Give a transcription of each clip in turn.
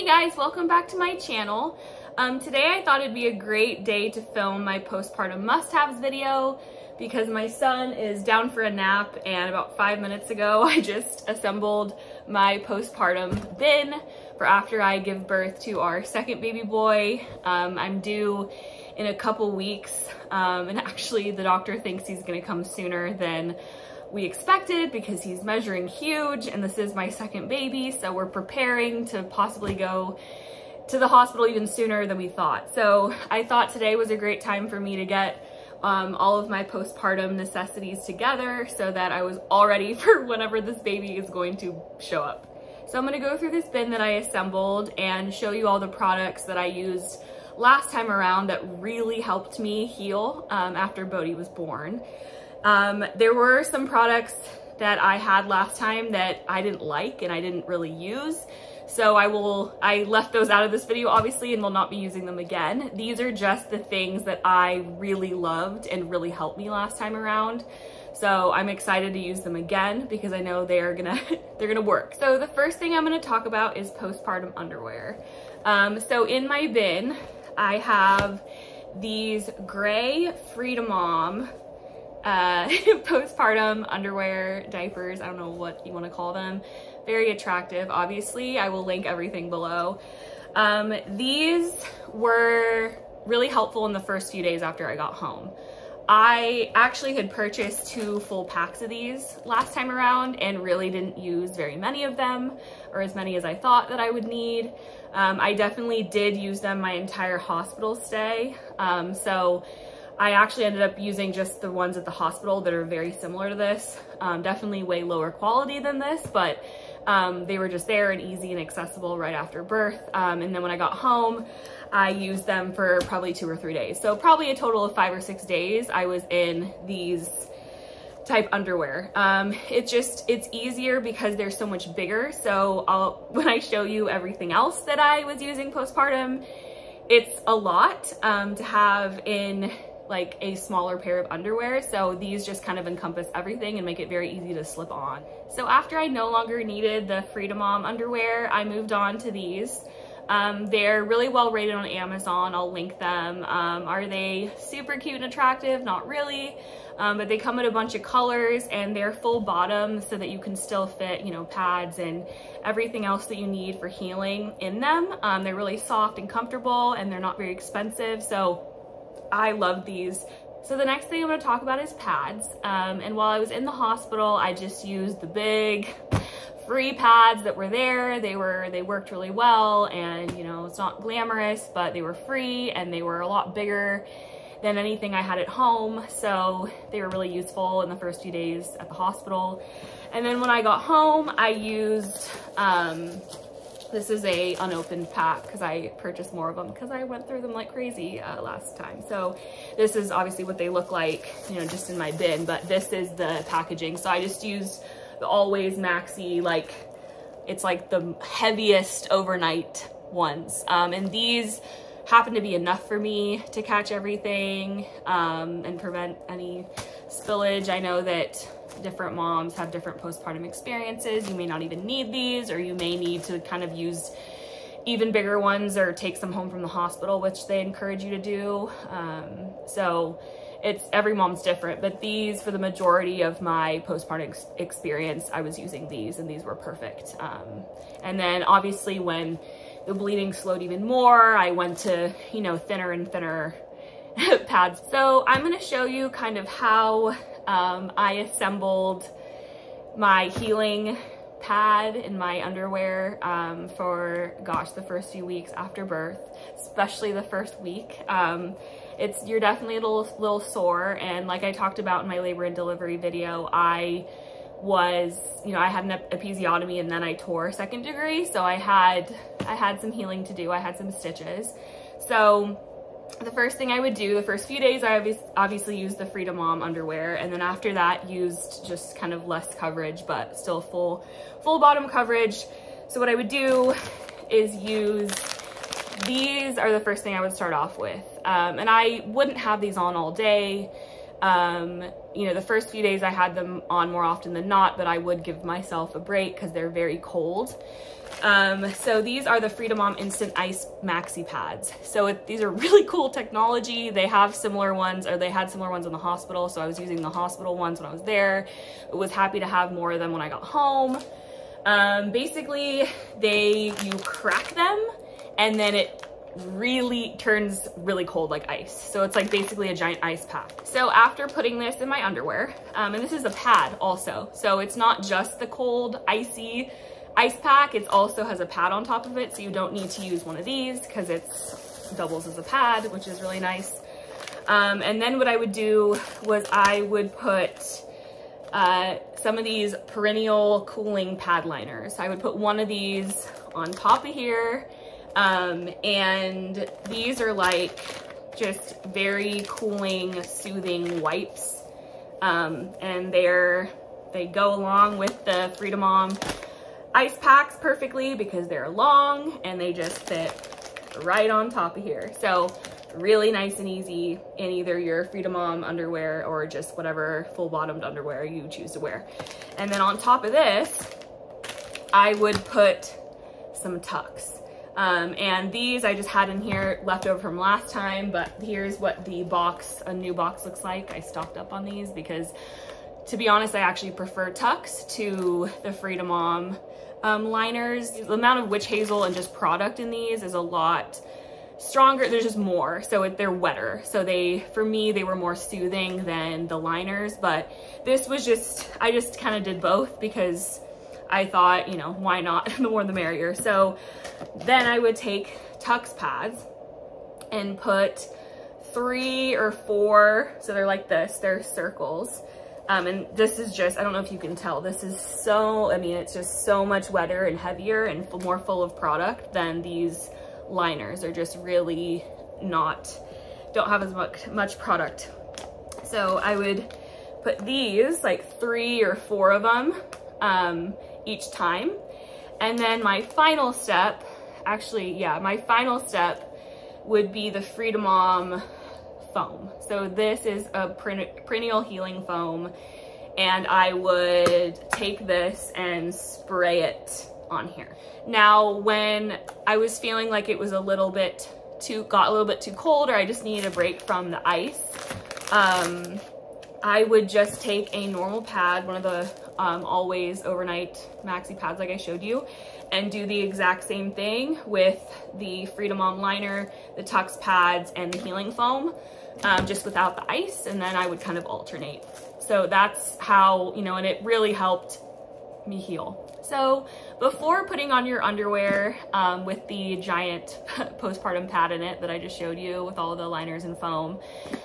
guys, welcome back to my channel. Today I thought it'd be a great day to film my postpartum must-haves video because my son is down for a nap, and about 5 minutes ago I just assembled my postpartum bin for after I give birth to our second baby boy. I'm due in a couple weeks, and actually the doctor thinks he's gonna come sooner than we expected because he's measuring huge, and this is my second baby, so we're preparing to possibly go to the hospital even sooner than we thought. So I thought today was a great time for me to get all of my postpartum necessities together so that I was all ready for whenever this baby is going to show up. So I'm gonna go through this bin that I assembled and show you all the products that I used last time around that really helped me heal after Bodhi was born. There were some products that I had last time that I didn't like and I didn't really use. So I left those out of this video obviously and will not be using them again. These are just the things that I really loved and really helped me last time around. So I'm excited to use them again because I know they're gonna work. So the first thing I'm gonna talk about is postpartum underwear. So in my bin, I have these gray Freedom Mom postpartum underwear, diapers, I don't know what you want to call them. Very attractive, obviously. I will link everything below. These were really helpful in the first few days after I got home. I actually had purchased 2 full packs of these last time around and really didn't use very many of them, or as many as I thought that I would need. I definitely did use them my entire hospital stay. So I actually ended up using just the ones at the hospital that are very similar to this. Definitely way lower quality than this, but they were just there and easy and accessible right after birth. And then when I got home, I used them for probably 2 or 3 days. So probably a total of 5 or 6 days I was in these type underwear. It's easier because they're so much bigger. So when I show you everything else that I was using postpartum, it's a lot to have in like a smaller pair of underwear. So these just kind of encompass everything and make it very easy to slip on. So after I no longer needed the Freedom Mom underwear, I moved on to these. They're really well rated on Amazon. I'll link them. Are they super cute and attractive? Not really, but they come in a bunch of colors and they're full bottom so that you can still fit, you know, pads and everything else that you need for healing in them. They're really soft and comfortable and they're not very expensive. So I love these. So the next thing I'm going to talk about is pads. And while I was in the hospital, I just used the big free pads that were there. They worked really well, and you know, it's not glamorous, but they were free and they were a lot bigger than anything I had at home. So they were really useful in the first few days at the hospital. And then when I got home, I used, this is a unopened pack because I purchased more of them because I went through them like crazy last time. So this is obviously what they look like, you know, just in my bin, but this is the packaging. So I just used the Always Maxi, like it's like the heaviest overnight ones. And these happen to be enough for me to catch everything and prevent any spillage. I know that different moms have different postpartum experiences. You may not even need these, or you may need to kind of use even bigger ones or take some home from the hospital, which they encourage you to do. So every mom's different, but these, for the majority of my postpartum experience, I was using these and these were perfect. And then obviously when the bleeding slowed even more, I went to, you know, thinner and thinner pads. So I'm going to show you kind of how I assembled my healing pad in my underwear for, gosh, the first few weeks after birth, especially the first week. You're definitely a little sore, and like I talked about in my labor and delivery video, I had an episiotomy and then I tore 2nd degree, so I had some healing to do. I had some stitches. So the first thing I would do, the first few days, I obviously used the Freedom Mom underwear, and then after that used just kind of less coverage, but still full bottom coverage. So what I would do is use, these are the first thing I would start off with. And I wouldn't have these on all day. You know, the first few days I had them on more often than not, but I would give myself a break because they're very cold. So these are the Freedom Mom Instant Ice Maxi Pads. So these are really cool technology. They have similar ones, or they had similar ones in the hospital. So I was using the hospital ones when I was there. I was happy to have more of them when I got home. Basically you crack them and then it really turns really cold like ice. So it's like basically a giant ice pack. So after putting this in my underwear, and this is a pad also. So it's not just the cold, icy ice pack, it also has a pad on top of it. So you don't need to use one of these because it's doubles as a pad, which is really nice. And then what I would do was I would put some of these perennial cooling pad liners. I would put one of these on top of here. And these are like just very cooling, soothing wipes. And they go along with the Freedom Mom ice packs perfectly because they're long and they just fit right on top of here. So really nice and easy in either your Freedom Mom underwear or just whatever full bottomed underwear you choose to wear. And then on top of this, I would put some tucks. And these I just had in here left over from last time, but here's what the box, a new box looks like. I stocked up on these because, to be honest, I actually prefer tucks to the Freedom Mom liners. The amount of witch hazel and just product in these is a lot stronger. There's just more, so they're wetter. So for me, they were more soothing than the liners, but this was just, I just kind of did both because I thought, you know, why not? The more the merrier. So then I would take Tux pads and put 3 or 4, so they're like this, they're circles. And this is just, I don't know if you can tell, this is so, I mean, it's just so much wetter and heavier and more full of product than these liners. Are just really don't have as much product. So I would put these, like 3 or 4 of them, each time. And then my final step, my final step would be the Freedom Mom foam. So this is a perennial healing foam, and I would take this and spray it on here. Now, when I was feeling like it was got a little bit too cold, or I just needed a break from the ice, I would just take a normal pad, one of the Always Overnight Maxi pads like I showed you, and do the exact same thing with the Freedom Mom liner, the Tux pads, and the healing foam, just without the ice, and then I would kind of alternate. So that's how, you know, and it really helped me heal. So before putting on your underwear with the giant postpartum pad in it that I just showed you with all of the liners and foam,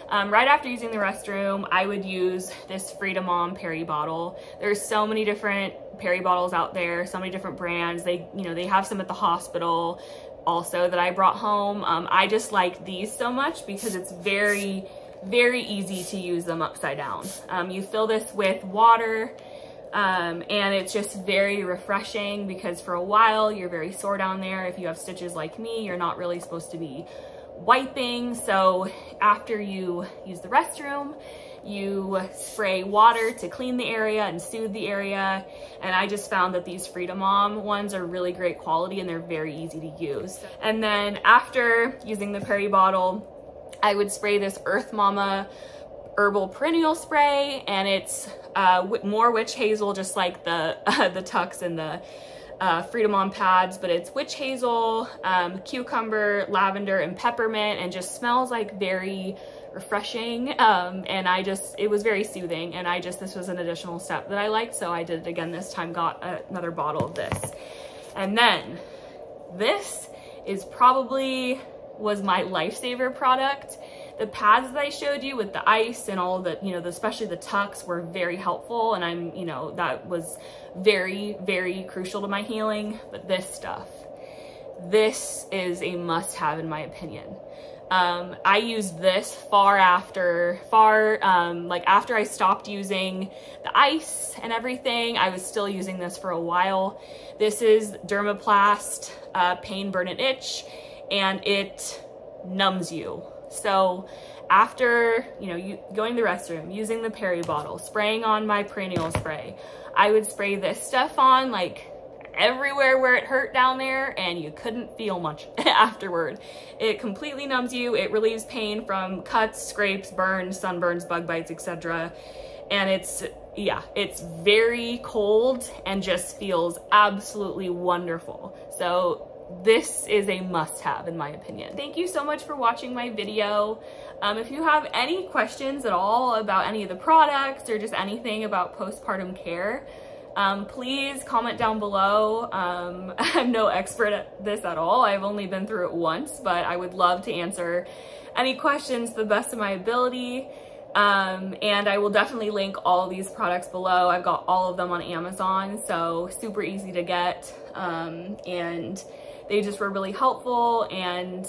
right after using the restroom, I would use this Freedom Mom Peri bottle. There's so many different Peri bottles out there, so many different brands. They have some at the hospital also that I brought home. I just like these so much because it's very, very easy to use them upside down. You fill this with water, and it's just very refreshing because for a while you're very sore down there. If you have stitches like me, you're not really supposed to be wiping. So after you use the restroom, you spray water to clean the area and soothe the area. And I just found that these Freedom Mom ones are really great quality and they're very easy to use. And then after using the Peri bottle, I would spray this Earth Mama herbal perennial spray, and it's more witch hazel, just like the Tux and the Freedom Mom pads, but it's witch hazel, cucumber, lavender, and peppermint, and just smells like very refreshing. And it was very soothing, and this was an additional step that I liked, so I did it again this time, got another bottle of this. And then this was my lifesaver product. The pads that I showed you with the ice and all the, especially the Tux, were very helpful, and that was very, very crucial to my healing. But this is a must-have in my opinion. I used this after I stopped using the ice and everything. I was still using this for a while. This is Dermaplast Pain, Burn, and Itch, and it numbs you. So after, you know, you going to the restroom, using the peri bottle, spraying on my perineal spray, I would spray this stuff on like everywhere where it hurt down there, and you couldn't feel much afterward. It completely numbs you. It relieves pain from cuts, scrapes, burns, sunburns, bug bites, etc. And it's, yeah, it's very cold and just feels absolutely wonderful. So this is a must-have in my opinion. Thank you so much for watching my video. If you have any questions at all about any of the products or just anything about postpartum care, please comment down below. I'm no expert at this at all. I've only been through it once, but I would love to answer any questions to the best of my ability. And I will definitely link all these products below. I've got all of them on Amazon, so super easy to get. And they just were really helpful, and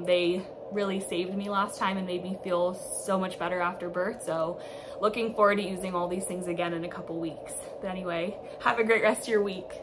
they really saved me last time and made me feel so much better after birth. So looking forward to using all these things again in a couple weeks. But anyway, have a great rest of your week.